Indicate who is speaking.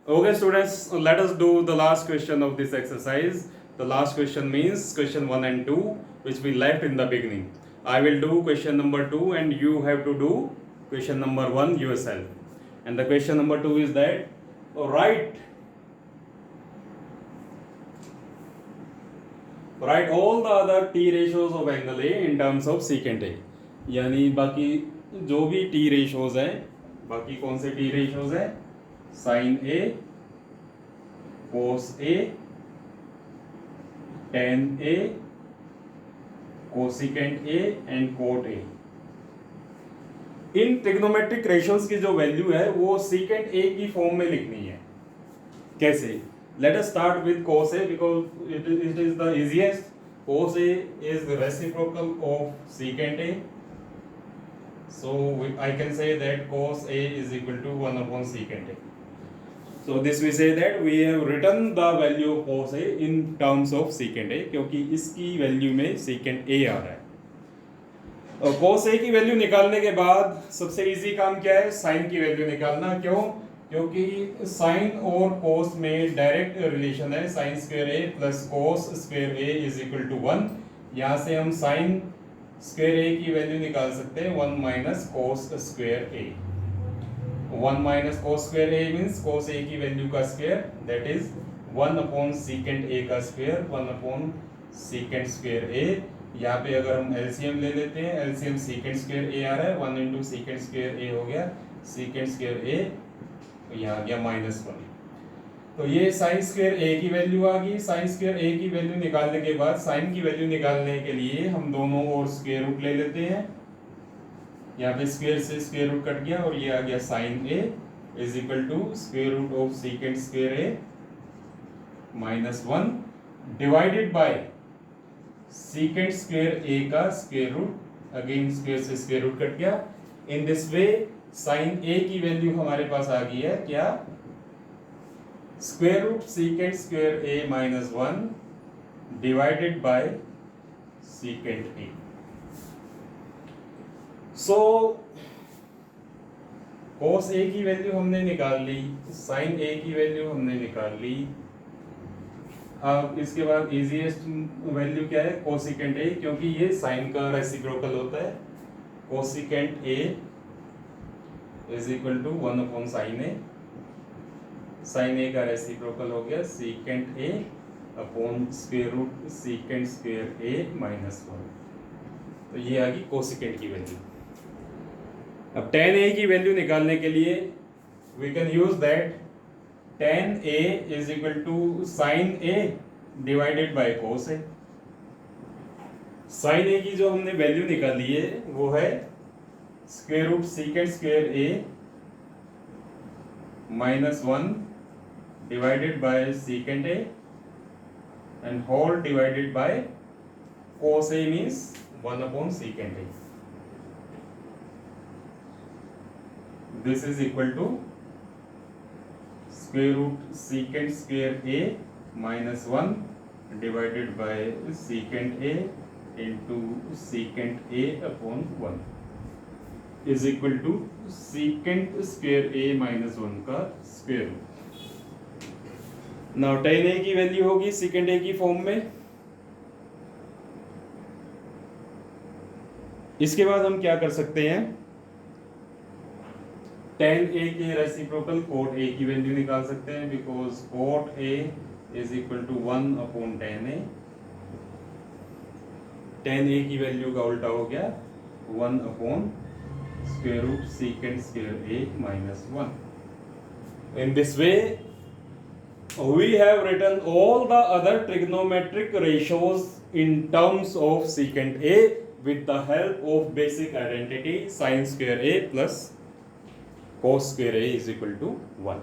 Speaker 1: Okay, students, let us do the last question of this exercise. The last question means question 1 and 2, which we left in the beginning. I will do question number 2 and you have to do question number 1 yourself. And the question number 2 is that write all the other t ratios of angle A in terms of secant A. यानी बाकी जो भी t ratios हैं, बाकी कौन से t ratios हैं? Sin A, cos A, tan A, cosecant A and cot A. In trigonometric ratios की जो वैल्यू है वो secant A की फॉर्म में लिखनी है. कैसे? Let us start with cos A because it is the easiest. Cos A is the reciprocal of secant A. So I can say that cos A is equal to 1 upon secant A. So this we say that we have written the value of cos A in terms of secant A क्योंकि इसकी value में secant A आ रहा है. और cos A की value निकालने के बाद सबसे इजी काम क्या है? साइन की वैल्यू निकालना. क्यों? क्योंकि साइन और cos में डायरेक्ट रिलेशन है. Sine square A plus cos square A is equal to 1. यहाँ से हम साइन स्क्वायर A की वैल्यू निकाल सकते हैं 1 minus cos square A. 1 minus cos square A means cos A की वैल्यू का square, that is 1 upon secant A का square, 1 upon secant square A. यहाँ पे अगर हम एलसीएम ले लेते हैं, एलसीएम secant स्क्वायर A आ रहा है, 1 इंटू secant स्क्वायर A हो गया, secant स्क्वायर A, तो यहाँ आ गया -1. तो ये साइन स्क्वायर A की वैल्यू आ गई. साइन स्क्वायर A की वैल्यू निकालने के बाद साइन की वैल्यू निकालने के लिए हम दोनों ओर स्क्वायर रूट ले लेते हैं. यहाँ पे स्क्वायर से स्क्वायर रूट कट गया और ये आ गया sine A is equal to square root of secant square A -1 divided by secant square A का स्क्वायर रूट. अगेन स्क्वायर से स्क्वायर रूट कट गया. In this way sine A की value हमारे पास आ गई है क्या? Square root secant square A -1 divided by secant A. सो cos A की वैल्यू हमने निकाल ली, sin A की वैल्यू हमने निकाल ली. अब इसके बाद इजीएस्ट वैल्यू क्या है? कोसिकेंट A, क्योंकि ये साइन का रेसिप्रोकल होता है. Cosecant A is equal to 1 upon sine A. Sine A का रेसिप्रोकल हो गया secant A upon square root secant square A -1. तो ये आ गई कोसिकेंट की वैल्यू. अब tan A की वैल्यू निकालने के लिए we can use that tan A is equal to sin A divided by cos A. sin A की जो हमने वैल्यू निकाली है वो है square root secant square A -1 divided by secant A and whole divided by cos A means 1 upon secant A. This is equal to square root secant square A -1 divided by secant A into secant A upon 1 is equal to secant square A -1 का square root. Now tan A की value होगी secant A की form में. इसके बाद हम क्या कर सकते हैं? tan A के रेसिप्रोकल cot A की वैल्यू निकाल सकते हैं, because cot A is equal to 1 upon tan A. tan A की वैल्यू का उल्टा हो गया 1 upon square root secant square A -1. In this way we have written all the other trigonometric ratios in terms of secant A with the help of basic identity sin square A plus cos square A is equal to 1.